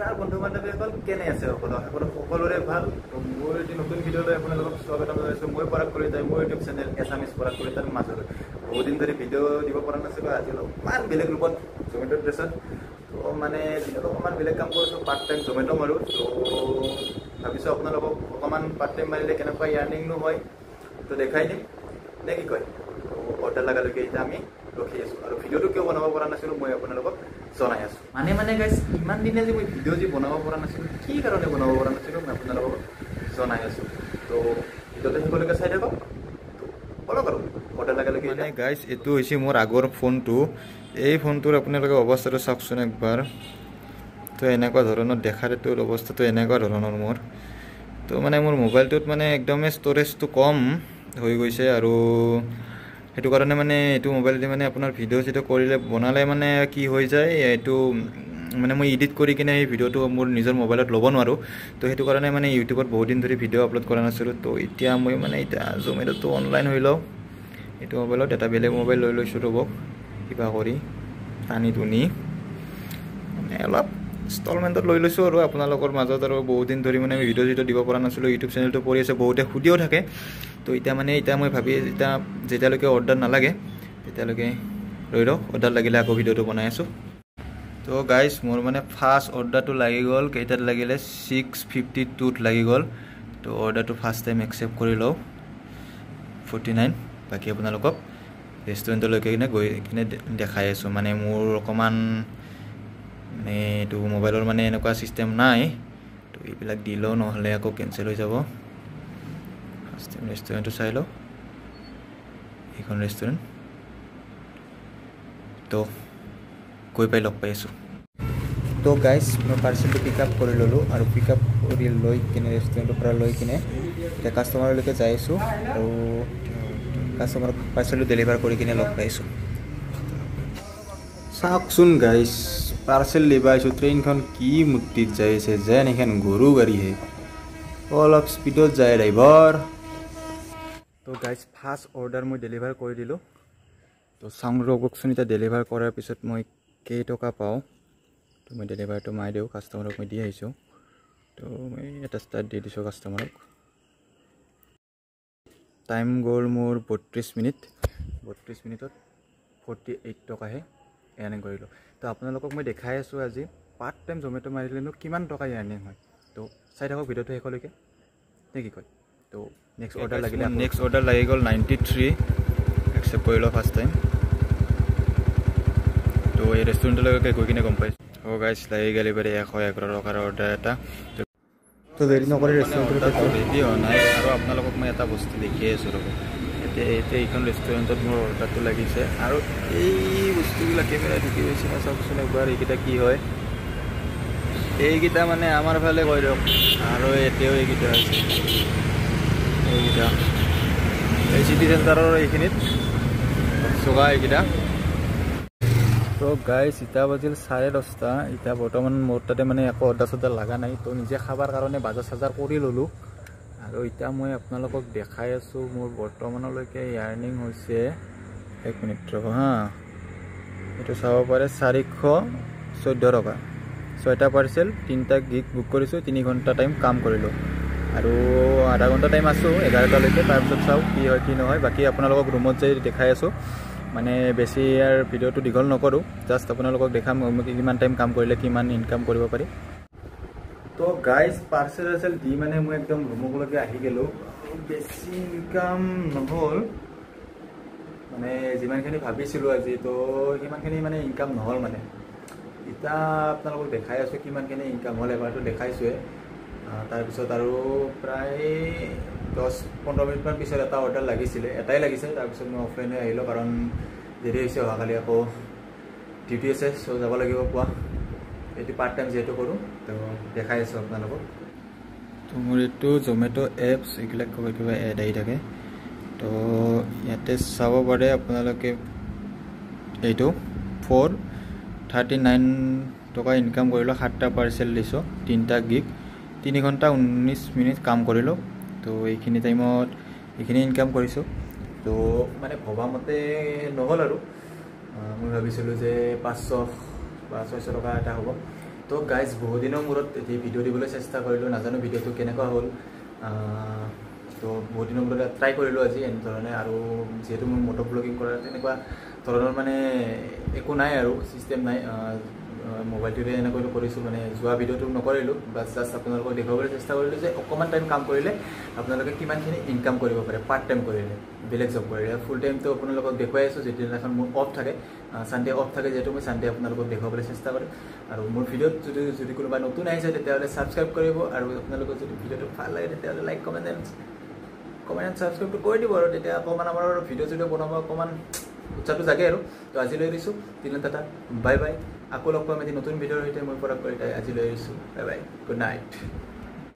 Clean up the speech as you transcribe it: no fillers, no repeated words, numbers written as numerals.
নমস্কাৰ বন্ধু বান্ধৱীসকল, কেনে আছে সকলোৰে ভাল? মোৰ এটি নতুন ভিডিঅ'লৈ আপোনালোকক স্বাগতম জনাইছোঁ। মই পৰাগ কলিতা, মোৰ ইউটিউব চেনেল এছামিজ পৰাগ কলিতাৰ মাজলৈ বহুত দিন ধৰি ভিডিঅ' দিব পৰা নাছিলোঁ। আজি অলপমান বেলেগ ৰূপত জমেট' ড্ৰেছত তো মানে দিনত অকণমান বেলেগ কাম কৰিছোঁ, পাৰ্ট টাইম জমেট' মাৰোঁ। তো ভাবিছোঁ আপোনালোকক অকণমান পাৰ্ট টাইম মাৰিলে কেনেকুৱা ইয়াৰ্নিংনো হয় তো দেখাই দিম নে কি কয়। তো অৰ্ডাৰ লগালৈকে এতিয়া আমি ৰখি আছোঁ, আৰু ভিডিঅ'টো কিয় বনাব পৰা নাছিলোঁ মই আপোনালোকক জনাই আছোঁ। মানে গাইজ ইমান দিনে যে মই ভিডিঅ' যি বনাব পৰা নাছিলোঁ, কি কাৰণে বনাব পৰা নাছিলোঁ মই আপোনালোকক জনাই আছোঁ। তো ভিডিঅ'টো শেষলৈকে চাই থাকক, অলপ আৰু অৰ্ডাৰ লগালৈকে। মানে গাইজ এইটো হৈছে মোৰ আগৰ ফোনটো। এই ফোনটোৰ আপোনালোকে অৱস্থাটো চাওকচোন একবাৰ। তো এনেকুৱা ধৰণৰ দেখাৰ এইটোৰ অৱস্থাটো এনেকুৱা ধৰণৰ মোৰ। তো মানে মোৰ মোবাইলটোত মানে একদমেই ষ্ট'ৰেজটো কম হৈ গৈছে, আৰু সেইটো কাৰণে মানে এইটো মোবাইলতে মানে আপোনাৰ ভিডিঅ' চিডিঅ' কৰিলে বনালে মানে কি হৈ যায়, এইটো মানে মই এডিট কৰি কিনে এই ভিডিঅ'টো মোৰ নিজৰ মোবাইলত ল'ব নোৱাৰোঁ। তো সেইটো কাৰণে মানে ইউটিউবত বহুত দিন ধৰি ভিডিঅ' আপলোড কৰা নাছিলোঁ। তো এতিয়া মই মানে এতিয়া জমেট'টো অনলাইন হৈ লওঁ এইটো মোবাইলত, এটা বেলেগ মোবাইল লৈ লৈছোঁ ৰ'ব, কিবা কৰি টানি টুনি মানে অলপ ইনষ্টলমেণ্টত লৈ লৈছোঁ আৰু আপোনালোকৰ মাজত। আৰু বহুত দিন ধৰি মানে ভিডিঅ' চিডিঅ' দিব পৰা নাছিলোঁ, ইউটিউব চেনেলটো পৰি আছে, বহুতে সুধিও থাকে। তো এতিয়া মই ভাবি যেতিয়ালৈকে অৰ্ডাৰ নালাগে তেতিয়ালৈকে ৰৈ লওক, অৰ্ডাৰ লাগিলে আকৌ ভিডিঅ'টো বনাই আছোঁ। তো গাইজ মোৰ মানে ফাৰ্ষ্ট অৰ্ডাৰটো লাগি গ'ল, কেইটাত লাগিলে 6:52 লাগি গ'ল। তো অৰ্ডাৰটো ফাৰ্ষ্ট টাইম একচেপ্ট কৰি লওঁ 49। বাকী আপোনালোকক ৰেষ্টুৰেণ্টলৈকে গৈ কিনে দেখাই আছোঁ। মানে মোৰ অকণমান মানে এইটো মোবাইলৰ মানে এনেকুৱা ছিষ্টেম নাই, তো এইবিলাক দিলেও নহ'লে আকৌ কেঞ্চেল হৈ যাব। ফাৰ্ষ্ট টাইম ৰেষ্টুৰেণ্টটো চাই লওঁ, এইখন ৰেষ্টুৰেণ্ট। তো গৈ পাই লগ পাই আছোঁ। তো গাইজ মই পাৰ্চেলটো পিক আপ কৰি ল'লোঁ, আৰু পিক আপ কৰি লৈ কিনে ৰেষ্টুৰেণ্টৰ পৰা লৈ কিনে এতিয়া কাষ্টমাৰলৈকে যাই আছোঁ, আৰু কাষ্টমাৰক পাৰ্চেলটো ডেলিভাৰ কৰি কিনে লগ পাইছোঁ। চাওকচোন গাইজ, পাৰ্চেল দিব আহিছোঁ, ট্ৰেইনখন কি মূৰ্তিত যাই আছে, যেন এখন গৰু গাড়ীহে, অলপ স্পীডত যায় ড্ৰাইভাৰ। তো গাইজ ফাৰ্ষ্ট অৰ্ডাৰ মই ডেলিভাৰ কৰি দিলোঁ। তো চাওঁ ৰ'বকচোন, এতিয়া ডেলিভাৰ কৰাৰ পিছত মই কেইটকা পাওঁ। তো মই ডেলিভাৰটো মাৰি দিওঁ, কাষ্টমাৰক মই দি আহিছোঁ। তো মই এটা ষ্টাৰ্ট দি দিছোঁ কাষ্টমাৰক। টাইম গ'ল মোৰ 32 মিনিট। 32 মিনিটত 48 টকাহে ইয়াৰ্নিং কৰিলোঁ। তো আপোনালোকক মই দেখাই আছোঁ আজি পাৰ্ট টাইম জমেট' মাৰিলেনো কিমান টকা ইয়াৰ্নিং হয়। তো চাই থাকক ভিডিঅ'টো শেষলৈকে নে কি কয়। তো নেক্সট অৰ্ডাৰ লাগি গ'ল 93, একচেপ্ট কৰি লওঁ ফাৰ্ষ্ট টাইম। তো এই ৰেষ্টুৰেণ্টলৈকে গৈ কিনে গম পাইছোঁ। অঁ গাইজ লাগি গ'ল এবাৰ 111 টকাৰ অৰ্ডাৰ এটা। তো দেৰি নকৰি ৰেষ্টুৰেণ্টটো ৰেডি হোৱা নাই, আৰু আপোনালোকক মই এটা বস্তু দেখিয়ে আছোঁ ৰ'ব। এতিয়া এইখন ৰেষ্টুৰেণ্টত মোৰ অৰ্ডাৰটো লাগিছে, আৰু এই বস্তুবিলাক কেমেৰা ঢুকি গৈছে না, চাওকচোন একবাৰ এইকেইটা কি হয়। এইকেইটা মানে আমাৰ ফালে কৈ দিয়ক, আৰু এতিয়াও এইকেইটা আছে, এইকেইটা এই চিটি চেণ্টাৰৰ এইখিনিত চগা এইকেইটা। তো গাইজ এতিয়া বাজিল 10:30। এতিয়া বৰ্তমান মোৰ তাতে মানে একো অৰ্ডাৰ চৰ্ডাৰ লগা নাই। তো নিজে খাবৰ কাৰণে বজাৰ চজাৰ কৰি ল'লোঁ, আৰু এতিয়া মই আপোনালোকক দেখাই আছোঁ মোৰ বৰ্তমানলৈকে ইয়াৰ্নিং হৈছে। 1 মিনিট ৰ'ব হা, এইটো চাব পাৰে 414 টকা। 6টা পাৰ্চেল, 3টা গিগ বুক কৰিছোঁ, 3 ঘণ্টা টাইম কাম কৰিলোঁ, আৰু আধা ঘণ্টা টাইম আছোঁ 11টালৈকে। তাৰপিছত চাওঁ কি হয় কি নহয়। বাকী আপোনালোকক ৰুমত যাই দেখাই আছোঁ, মানে বেছি আৰু ভিডিঅ'টো দীঘল নকৰোঁ, জাষ্ট আপোনালোকক দেখাম কিমান টাইম কাম কৰিলে কিমান ইনকাম কৰিব পাৰি। তো গাইজ পাৰ্চেল দি মানে মই একদম ৰুমলৈকে আহি গ'লোঁ। বেছি ইনকাম নহ'ল, মানে যিমানখিনি ভাবিছিলোঁ আজি, তো সিমানখিনি মানে ইনকাম নহ'ল। মানে এতিয়া আপোনালোকক দেখাই আছোঁ কিমানখিনি ইনকাম হ'ল, এবাৰটো দেখাইছোঁৱে। তাৰপিছত আৰু প্ৰায় 10-15 মিনিটমান পিছত এটা অৰ্ডাৰ লাগিছিলে, এটাই লাগিছে। তাৰপিছত মই অফলাইন হৈ আহিলোঁ, কাৰণ দেৰি হৈছে, অহাকালি আকৌ ডিউটি আছে, চ' যাব লাগিব পুৱা। এইটো পাৰ্ট টাইম যিহেতু কৰোঁ, তো দেখাই আছোঁ আপোনালোকক। তো মোৰ এইটো জমেট' এপছ এইবিলাক কিবা এড আহি থাকে। তো ইয়াতে চাব পাৰে আপোনালোকে, এইটো 439 টকা ইনকাম কৰিলোঁ, 7টা পাৰ্চেল দিছোঁ, 3টা গিগ, 3 ঘণ্টা 19 মিনিট কাম কৰিলোঁ। তো এইখিনি টাইমত এইখিনি ইনকাম কৰিছোঁ। তো মানে ভবামতে নহ'ল, আৰু মই ভাবিছিলোঁ যে 500 বা 600 টকা এটা হ'ব, তো গাইজ বহুত দিনৰ মূৰত এই ভিডিঅ' দিবলৈ চেষ্টা কৰিলোঁ, নাজানো ভিডিঅ'টো কেনেকুৱা হ'ল। তো বহুত দিনৰ মূৰত ট্ৰাই কৰিলোঁ আজি এনেধৰণে। আৰু যিহেতু মোৰ মটৰ ব্লগিং কৰাৰ তেনেকুৱা ধৰণৰ মানে একো নাই আৰু ছিষ্টেম নাই, মোবাইলটোৰে এনেকৈ কৰিছোঁ, মানে যোৱা ভিডিঅ'টো নকৰিলোঁ, বাছ জাষ্ট আপোনালোকক দেখুৱাবলৈ চেষ্টা কৰিলোঁ যে অকণমান টাইম কাম কৰিলে আপোনালোকে কিমানখিনি ইনকাম কৰিব পাৰে পাৰ্ট টাইম কৰিলে, বেলেগ জব কৰিলে। ফুল টাইমটো আপোনালোকক দেখুৱাই আছোঁ, যিদিনাখন মোৰ অফ থাকে, ছানডে অফ থাকে, যিহেতু মই ছানডে আপোনালোকক দেখুৱাবলৈ চেষ্টা কৰিম। আৰু মোৰ ভিডিঅ'ত যদি কোনোবা নতুন আহিছে তেতিয়াহ'লে ছাবস্ক্ৰাইব কৰিব, আৰু আপোনালোকৰ যদি ভিডিঅ'টো ভাল লাগে তেতিয়াহ'লে লাইক কমেণ্ট এণ্ড ছাবস্ক্ৰাইবটো কৰি দিব। আৰু তেতিয়া অকণমান আমাৰ ভিডিঅ' বনাব অকণমান উৎসাহটো জাগে আৰু। তো আজিলৈ এৰিছোঁ, তিনিটা টাটা, বাই বাই। আকৌ লগ পাম এটি নতুন ভিডিঅ'ৰ সৈতে। মই পৰাগ কলিতাই আজিলৈ এৰিছোঁ, বাই বাই, গুড নাইট।